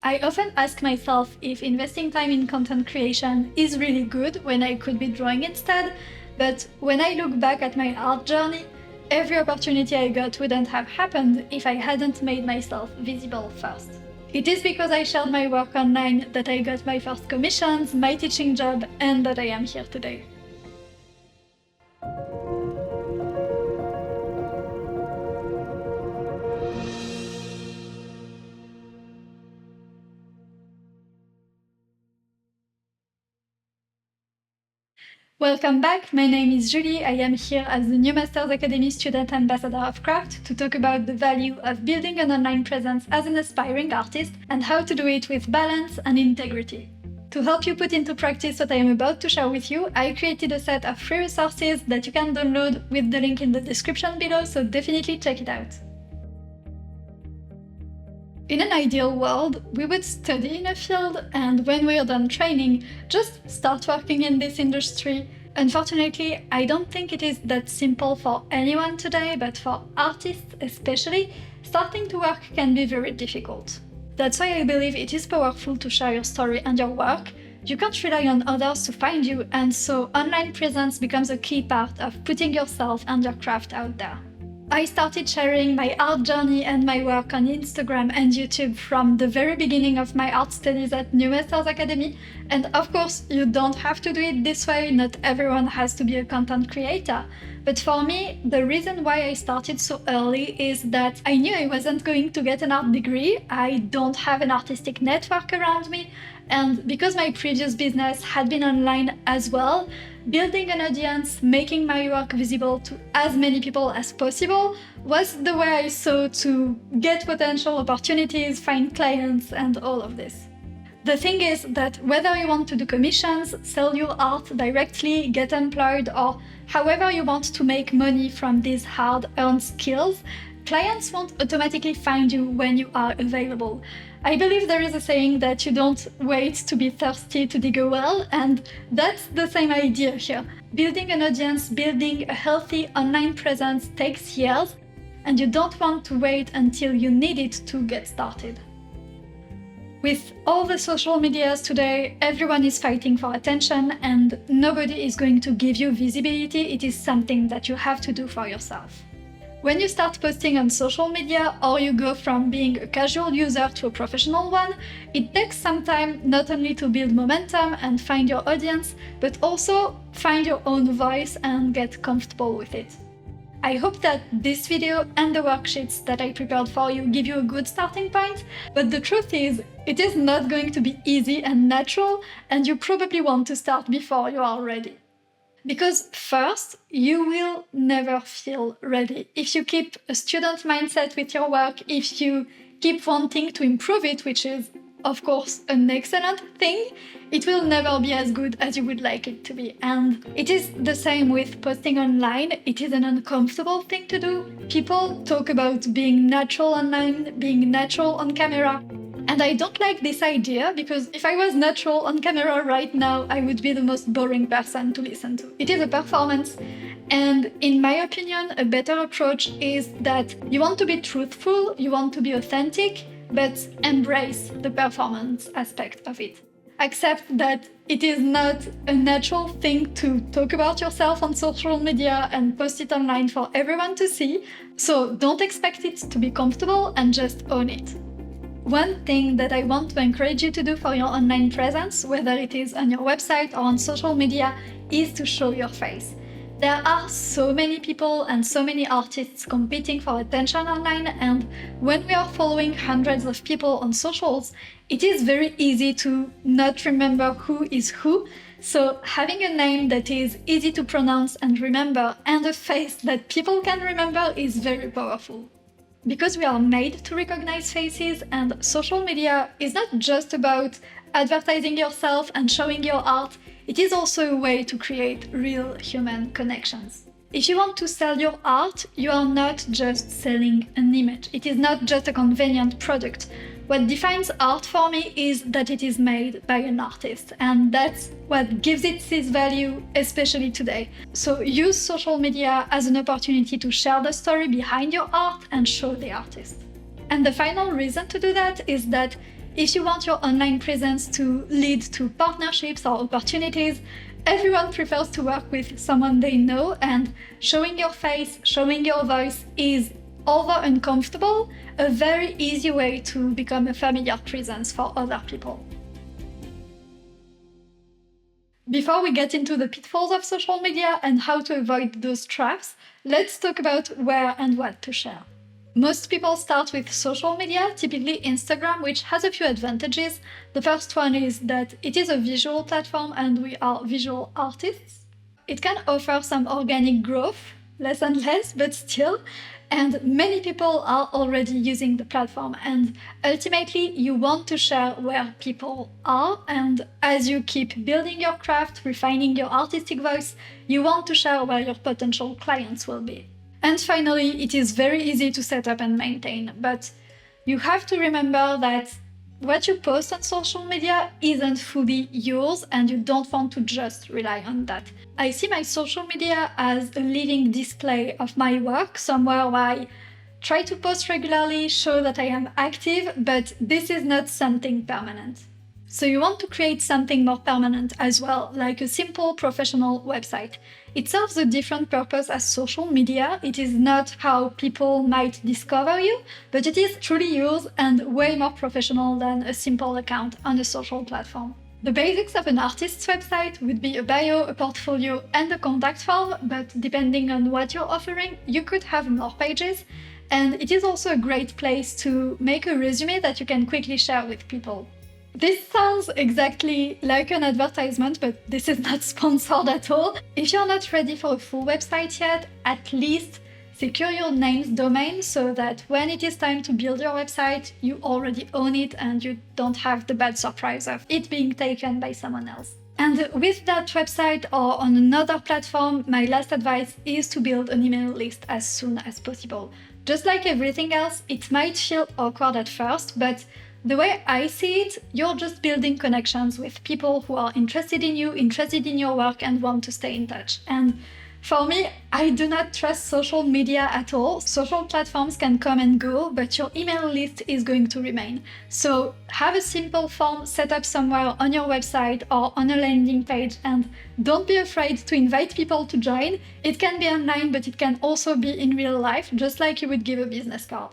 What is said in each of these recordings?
I often ask myself if investing time in content creation is really good when I could be drawing instead, but when I look back at my art journey, every opportunity I got wouldn't have happened if I hadn't made myself visible first. It is because I shared my work online that I got my first commissions, my teaching job, and that I am here today. Welcome back, my name is Julie. I am here as the New Masters Academy Student Ambassador of Craft to talk about the value of building an online presence as an aspiring artist and how to do it with balance and integrity. To help you put into practice what I am about to share with you, I created a set of free resources that you can download with the link in the description below, so definitely check it out. In an ideal world, we would study in a field and when we're done training, just start working in this industry. Unfortunately, I don't think it is that simple for anyone today, but for artists especially, starting to work can be very difficult. That's why I believe it is powerful to share your story and your work. You can't rely on others to find you, and so online presence becomes a key part of putting yourself and your craft out there. I started sharing my art journey and my work on Instagram and YouTube from the very beginning of my art studies at New Masters Academy. And of course, you don't have to do it this way, not everyone has to be a content creator. But for me, the reason why I started so early is that I knew I wasn't going to get an art degree, I don't have an artistic network around me, and because my previous business had been online as well, building an audience, making my work visible to as many people as possible was the way I saw to get potential opportunities, find clients, and all of this. The thing is that whether you want to do commissions, sell your art directly, get employed, or however you want to make money from these hard-earned skills, clients won't automatically find you when you are available. I believe there is a saying that you don't wait to be thirsty to dig a well, and that's the same idea here. Building an audience, building a healthy online presence takes years, and you don't want to wait until you need it to get started. With all the social medias today, everyone is fighting for attention and nobody is going to give you visibility. It is something that you have to do for yourself. When you start posting on social media or you go from being a casual user to a professional one, it takes some time not only to build momentum and find your audience, but also find your own voice and get comfortable with it. I hope that this video and the worksheets that I prepared for you give you a good starting point, but the truth is, it is not going to be easy and natural, and you probably want to start before you are ready. Because first, you will never feel ready. If you keep a student mindset with your work, if you keep wanting to improve it, which is of course an excellent thing, it will never be as good as you would like it to be. And it is the same with posting online. It is an uncomfortable thing to do. People talk about being natural online, being natural on camera. And I don't like this idea because if I was natural on camera right now, I would be the most boring person to listen to. It is a performance. And in my opinion, a better approach is that you want to be truthful, you want to be authentic, but embrace the performance aspect of it. Accept that it is not a natural thing to talk about yourself on social media and post it online for everyone to see, so don't expect it to be comfortable and just own it. One thing that I want to encourage you to do for your online presence, whether it is on your website or on social media, is to show your face. There are so many people and so many artists competing for attention online, and when we are following hundreds of people on socials, it is very easy to not remember who is who. So having a name that is easy to pronounce and remember and a face that people can remember is very powerful. Because we are made to recognize faces, and social media is not just about advertising yourself and showing your art, it is also a way to create real human connections. If you want to sell your art, you are not just selling an image. It is not just a convenient product. What defines art for me is that it is made by an artist, and that's what gives it its value, especially today. So use social media as an opportunity to share the story behind your art and show the artist. And the final reason to do that is that if you want your online presence to lead to partnerships or opportunities, everyone prefers to work with someone they know, and showing your face, showing your voice is, although uncomfortable, a very easy way to become a familiar presence for other people. Before we get into the pitfalls of social media and how to avoid those traps, let's talk about where and what to share. Most people start with social media, typically Instagram, which has a few advantages. The first one is that it is a visual platform and we are visual artists. It can offer some organic growth, less and less, but still. And many people are already using the platform, and ultimately you want to share where people are, and as you keep building your craft, refining your artistic voice, you want to share where your potential clients will be. And finally, it is very easy to set up and maintain, but you have to remember that what you post on social media isn't fully yours, and you don't want to just rely on that. I see my social media as a living display of my work, somewhere where I try to post regularly, show that I am active, but this is not something permanent. So you want to create something more permanent as well, like a simple professional website. It serves a different purpose as social media. It is not how people might discover you, but it is truly yours and way more professional than a simple account on a social platform. The basics of an artist's website would be a bio, a portfolio, and a contact form, but depending on what you're offering, you could have more pages. And it is also a great place to make a resume that you can quickly share with people. This sounds exactly like an advertisement, but this is not sponsored at all. If you're not ready for a full website yet, at least secure your name's domain so that when it is time to build your website, you already own it and you don't have the bad surprise of it being taken by someone else. And with that website or on another platform, my last advice is to build an email list as soon as possible. Just like everything else, it might feel awkward at first, but the way I see it, you're just building connections with people who are interested in you, interested in your work, and want to stay in touch. And for me, I do not trust social media at all. Social platforms can come and go, but your email list is going to remain. So have a simple form set up somewhere on your website or on a landing page, and don't be afraid to invite people to join. It can be online, but it can also be in real life, just like you would give a business card.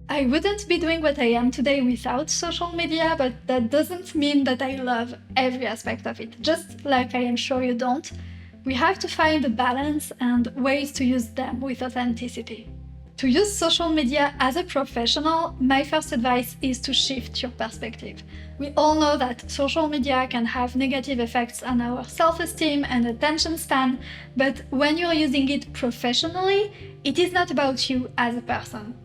I wouldn't be doing what I am today without social media, but that doesn't mean that I love every aspect of it, just like I am sure you don't. We have to find a balance and ways to use them with authenticity. To use social media as a professional, my first advice is to shift your perspective. We all know that social media can have negative effects on our self-esteem and attention span, but when you're using it professionally, it is not about you as a person.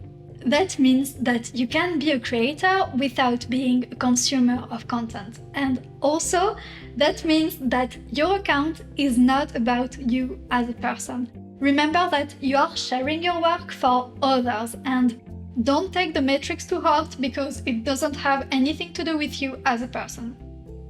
That means that you can be a creator without being a consumer of content. And also, that means that your account is not about you as a person. Remember that you are sharing your work for others, and don't take the metrics to heart because it doesn't have anything to do with you as a person.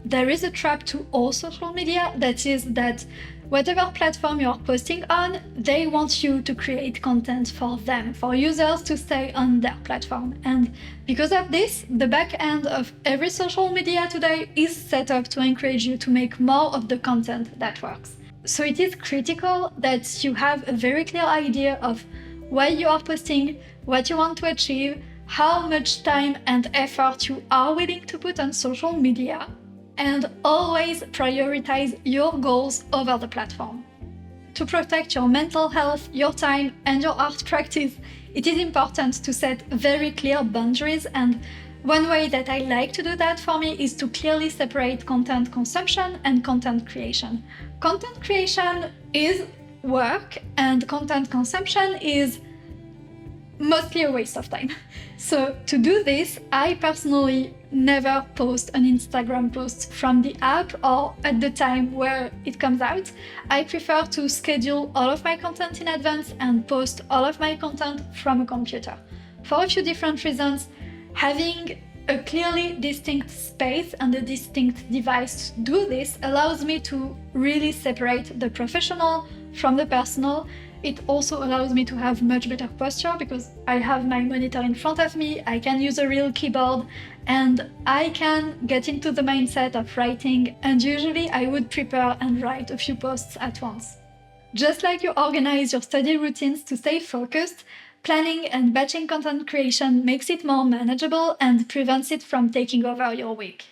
There is a trap to all social media, that is that whatever platform you're posting on, they want you to create content for them, for users to stay on their platform. And because of this, the back end of every social media today is set up to encourage you to make more of the content that works. So it is critical that you have a very clear idea of why you are posting, what you want to achieve, how much time and effort you are willing to put on social media, and always prioritize your goals over the platform. To protect your mental health, your time, and your art practice, it is important to set very clear boundaries, and one way that I like to do that for me is to clearly separate content consumption and content creation. Content creation is work, and content consumption is mostly a waste of time. So to do this, I personally never post an Instagram post from the app or at the time where it comes out. I prefer to schedule all of my content in advance and post all of my content from a computer. For a few different reasons, having a clearly distinct space and a distinct device to do this allows me to really separate the professional from the personal, It also allows me to have much better posture because I have my monitor in front of me, I can use a real keyboard, and I can get into the mindset of writing, and usually I would prepare and write a few posts at once. Just like you organize your study routines to stay focused, planning and batching content creation makes it more manageable and prevents it from taking over your week.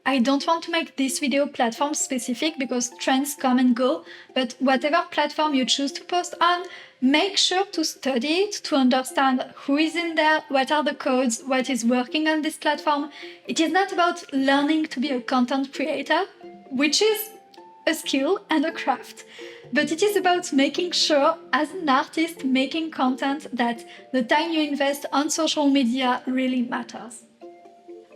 I don't want to make this video platform specific because trends come and go, but whatever platform you choose to post on, make sure to study it to understand who is in there, what are the codes, what is working on this platform. It is not about learning to be a content creator, which is a skill and a craft, but it is about making sure as an artist making content that the time you invest on social media really matters.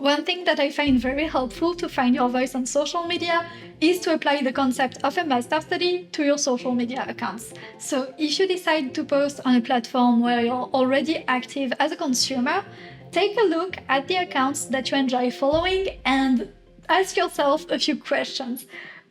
One thing that I find very helpful to find your voice on social media is to apply the concept of a master study to your social media accounts. So if you decide to post on a platform where you're already active as a consumer, take a look at the accounts that you enjoy following and ask yourself a few questions.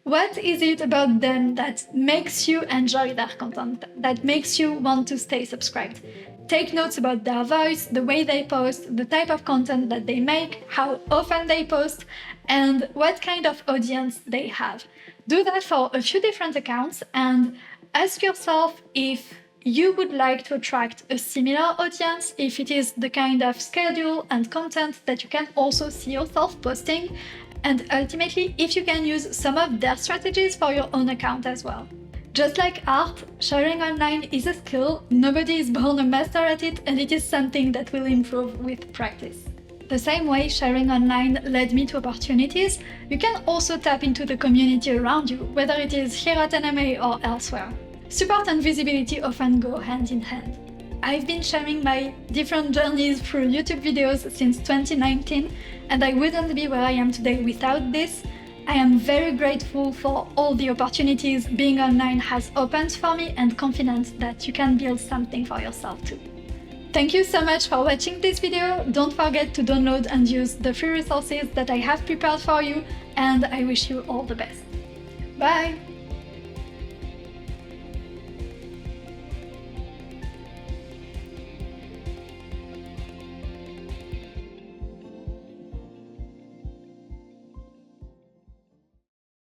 What is it about them that makes you enjoy their content, that makes you want to stay subscribed? Take notes about their voice, the way they post, the type of content that they make, how often they post, and what kind of audience they have. Do that for a few different accounts and ask yourself if you would like to attract a similar audience, if it is the kind of schedule and content that you can also see yourself posting, and ultimately if you can use some of their strategies for your own account as well. Just like art, sharing online is a skill, nobody is born a master at it, and it is something that will improve with practice. The same way sharing online led me to opportunities, you can also tap into the community around you, whether it is here at NMA or elsewhere. Support and visibility often go hand in hand. I've been sharing my different journeys through YouTube videos since 2019, and I wouldn't be where I am today without this. I am very grateful for all the opportunities being online has opened for me and confident that you can build something for yourself too. Thank you so much for watching this video. Don't forget to download and use the free resources that I have prepared for you, and I wish you all the best. Bye!